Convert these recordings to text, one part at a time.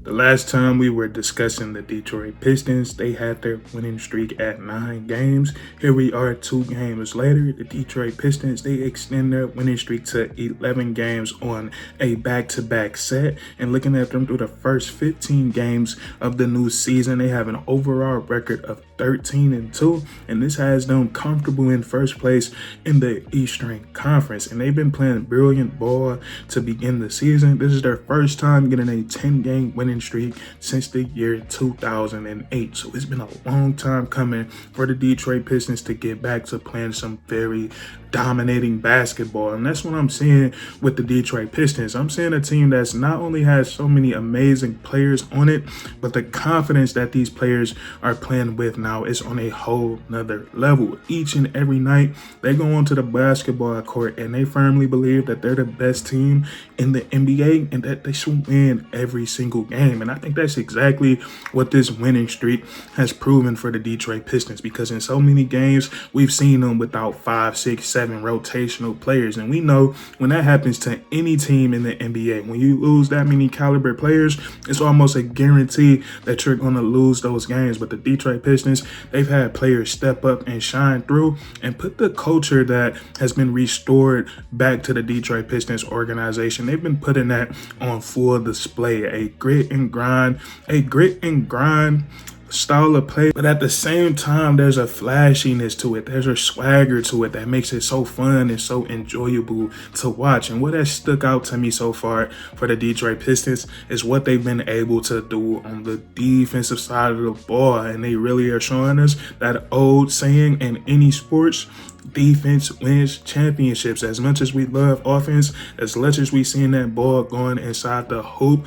The last time we were discussing the Detroit Pistons, they had their winning streak at 9 games. Here we are 2 games later. The Detroit Pistons, they extend their winning streak to 11 games on a back-to-back set. And looking at them through the first 15 games of the new season, they have an overall record of 13-2. And this has them comfortable in first place in the Eastern Conference. And they've been playing brilliant ball to begin the season. This is their first time getting a 10-game winning streak since the year 2008. So it's been a long time coming for the Detroit Pistons to get back to playing some very dominating basketball. And that's what I'm seeing with the Detroit Pistons. I'm seeing a team that's not only has so many amazing players on it, but the confidence that these players are playing with now is on a whole nother level. Each and every night they go onto the basketball court and they firmly believe that they're the best team in the NBA and that they should win every single game. And I think that's exactly what this winning streak has proven for the Detroit Pistons, because in so many games we've seen them without 5, 6, 7 rotational players. And we know when that happens to any team in the NBA, when you lose that many caliber players, it's almost a guarantee that you're going to lose those games. But the Detroit Pistons, they've had players step up and shine through and put the culture that has been restored back to the Detroit Pistons organization. They've been putting that on full display. A grit and grind style of play, but at the same time there's a flashiness to it, there's a swagger to it that makes it so fun and so enjoyable to watch. And what has stuck out to me so far for the Detroit Pistons is what they've been able to do on the defensive side of the ball. And they really are showing us that old saying in any sports: defense wins championships. As much as we love offense, as much as we seen that ball going inside the hoop,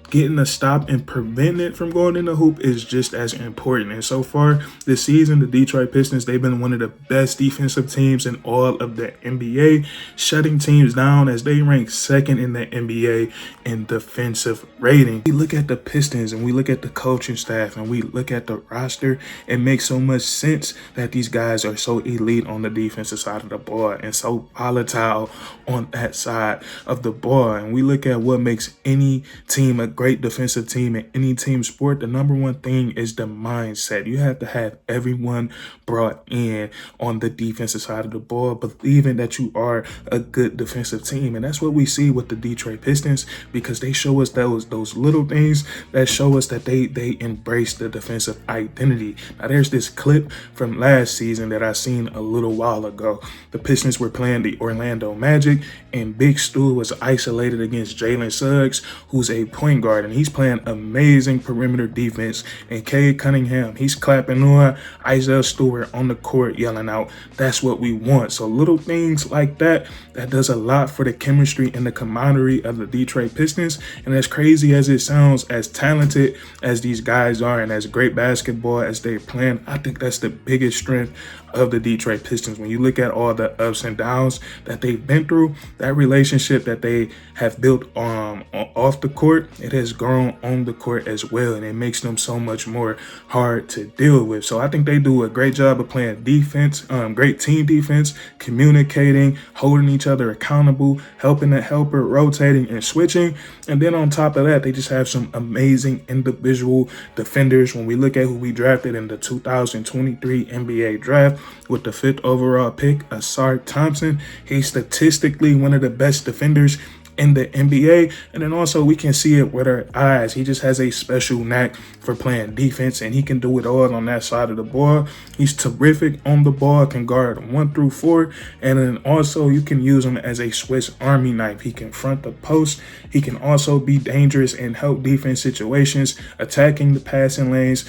getting a stop and preventing it from going in the hoop is just as important. And so far this season, the Detroit Pistons, they've been one of the best defensive teams in all of the NBA, shutting teams down as they rank 2nd in the NBA in defensive rating. We look at the Pistons and we look at the coaching staff and we look at the roster. It makes so much sense that these guys are so elite on the defensive side of the ball and so volatile on that side of the ball. And we look at what makes any team a great defensive team in any team sport. The number one thing is the mindset. You have to have everyone brought in on the defensive side of the ball, believing that you are a good defensive team. And that's what we see with the Detroit Pistons, because they show us those little things that show us that they embrace the defensive identity. Now there's this clip from last season that I seen a little while ago. The Pistons were playing the Orlando Magic and Big Stu was isolated against Jalen Suggs, who's a point guard, and he's playing amazing perimeter defense. And Cade Cunningham, he's clapping on Isaiah Stewart on the court, yelling out, "That's what we want." So little things like that does a lot for the chemistry and the camaraderie of the Detroit Pistons. And as crazy as it sounds, as talented as these guys are and as great basketball as they're playing, I think that's the biggest strength of the Detroit Pistons. When you look at all the ups and downs that they've been through, that relationship that they have built off the court, it has grown on the court as well, and it makes them so much more hard to deal with. So I think they do a great job of playing defense, great team defense, communicating, holding each other accountable, helping the helper, rotating and switching. And then on top of that, they just have some amazing individual defenders. When we look at who we drafted in the 2023 NBA draft with the 5th overall pick, Asar Thompson, he's statistically one of the best defenders in the NBA. And then also we can see it with our eyes. He just has a special knack for playing defense, and he can do it all on that side of the ball. He's terrific on the ball, can guard 1 through 4, and then also you can use him as a Swiss Army knife. He can front the post. He can also be dangerous in help defense situations, attacking the passing lanes,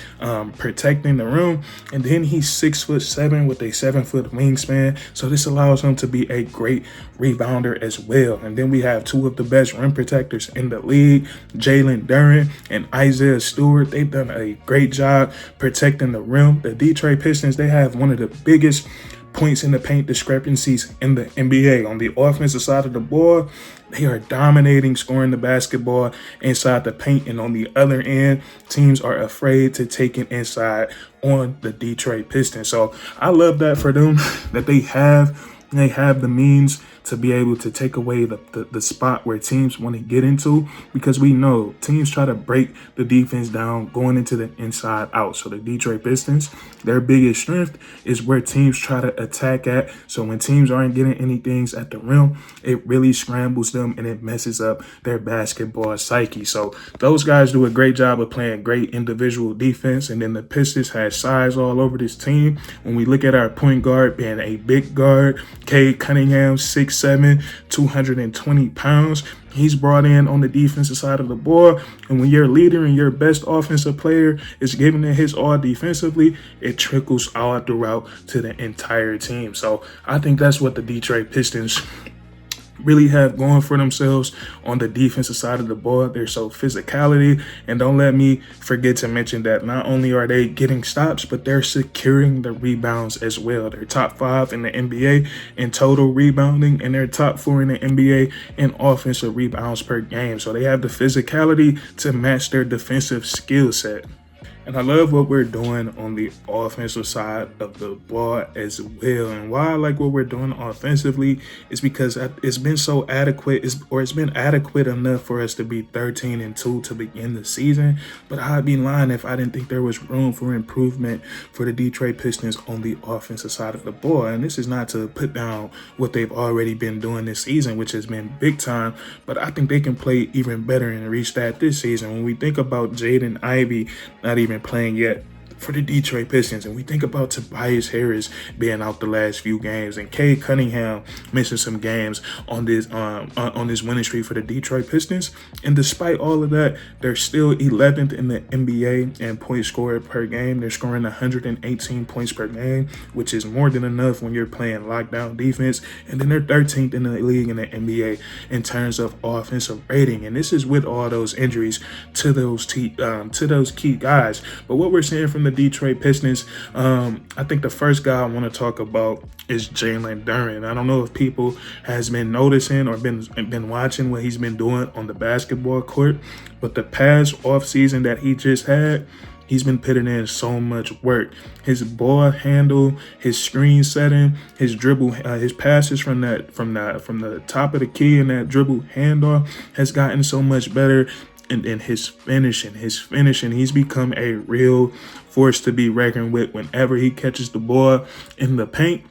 protecting the rim. And then he's 6'7" with a 7-foot wingspan. So this allows him to be a great rebounder as well. And then we have 2 of the best rim protectors in the league, Jalen Duren and Isaiah Stewart. They've done a great job protecting the rim. The Detroit Pistons, they have one of the biggest points in the paint discrepancies in the NBA. On the offensive side of the ball, they are dominating, scoring the basketball inside the paint. And on the other end, teams are afraid to take it inside on the Detroit Pistons. So I love that for them, that they have the means to be able to take away the spot where teams want to get into, because we know teams try to break the defense down going into the inside out. So the Detroit Pistons, their biggest strength is where teams try to attack at. So when teams aren't getting any things at the rim, it really scrambles them and it messes up their basketball psyche. So those guys do a great job of playing great individual defense. And then the Pistons had size all over this team. When we look at our point guard being a big guard, Cade Cunningham, 6'7", 220 pounds. He's brought in on the defensive side of the ball. And when your leader and your best offensive player is giving it his all defensively, it trickles all throughout to the entire team. So I think that's what the Detroit Pistons really have going for themselves on the defensive side of the ball. They're so physicality, and don't let me forget to mention that not only are they getting stops, but they're securing the rebounds as well. They're top 5 in the NBA in total rebounding, and they're top 4 in the NBA in offensive rebounds per game. So they have the physicality to match their defensive skill set. And I love what we're doing on the offensive side of the ball as well. And why I like what we're doing offensively is because it's been so adequate, it's been adequate enough for us to be 13-2 to begin the season. But I'd be lying if I didn't think there was room for improvement for the Detroit Pistons on the offensive side of the ball. And this is not to put down what they've already been doing this season, which has been big time. But I think they can play even better and reach that this season. When we think about Jaden Ivey not even playing yet for the Detroit Pistons, and we think about Tobias Harris being out the last few games, and Cade Cunningham missing some games on this winning streak for the Detroit Pistons, and despite all of that, they're still 11th in the NBA in points scored per game. They're scoring 118 points per game, which is more than enough when you're playing lockdown defense. And then they're 13th in the league in the NBA in terms of offensive rating, and this is with all those injuries to those key guys. But what we're seeing from the Detroit Pistons, I think the first guy I want to talk about is Jalen Duren. I don't know if people has been noticing or been watching what he's been doing on the basketball court, but the past offseason that he just had, he's been putting in so much work. His ball handle, his screen setting, his dribble, his passes from the top of the key and that dribble handoff has gotten so much better. And then his finishing, he's become a real force to be reckoned with. Whenever he catches the ball in the paint,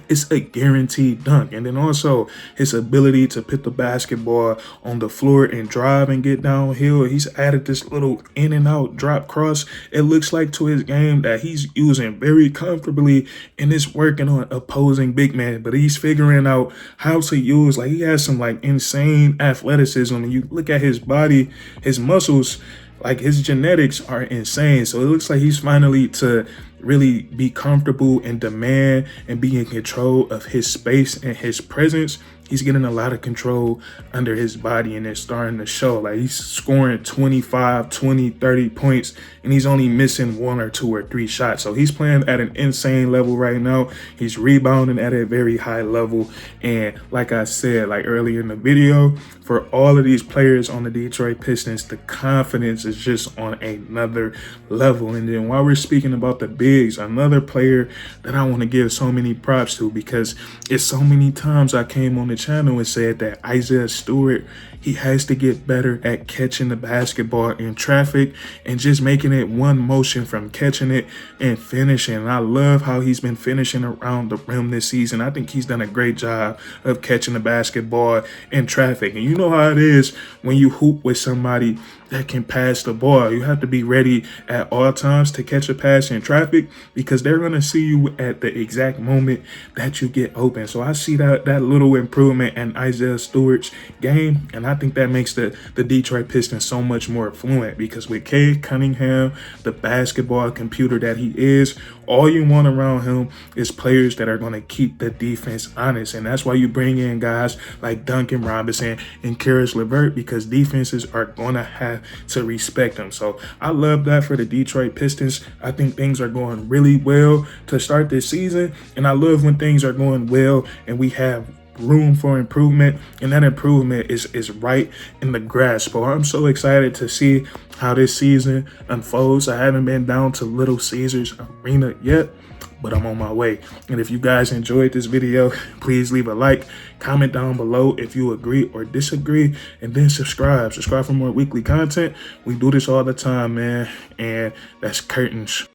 it's a guaranteed dunk. And then also his ability to put the basketball on the floor and drive and get downhill. He's added this little in and out drop cross, it looks like, to his game that he's using very comfortably, and it's working on opposing big men. But he's figuring out how to use, like, he has some like insane athleticism. And you look at his body, his muscles, like his genetics are insane. So it looks like he's finally to really be comfortable and demand and be in control of his space and his presence. He's getting a lot of control under his body, and it's starting to show. Like, he's scoring 25, 20, 30 points, and he's only missing 1 or 2 or 3 shots. So he's playing at an insane level right now. He's rebounding at a very high level. And like I said, like earlier in the video, for all of these players on the Detroit Pistons, the confidence is just on another level. And then while we're speaking about the bigs, another player that I want to give so many props to, because it's so many times I came on the channel and said that Isaiah Stewart, he has to get better at catching the basketball in traffic and just making it one motion from catching it and finishing. And I love how he's been finishing around the rim this season. I think he's done a great job of catching the basketball in traffic. And you know how it is when you hoop with somebody that can pass the ball. You have to be ready at all times to catch a pass in traffic, because they're going to see you at the exact moment that you get open. So I see that little improvement in Isaiah Stewart's game, and I think that makes the Detroit Pistons so much more fluent, because with Cade Cunningham, the basketball computer that he is, all you want around him is players that are going to keep the defense honest. And that's why you bring in guys like Duncan Robinson and Karis LeVert, because defenses are going to have to respect them. So I love that for the Detroit Pistons. I think things are going really well to start this season. And I love when things are going well and we have room for improvement, and that improvement is right in the grasp. So I'm so excited to see how this season unfolds. I haven't been down to Little Caesars Arena yet, but I'm on my way. And if you guys enjoyed this video, please leave a like, comment down below if you agree or disagree, and then subscribe for more weekly content. We do this all the time, man, and that's curtains.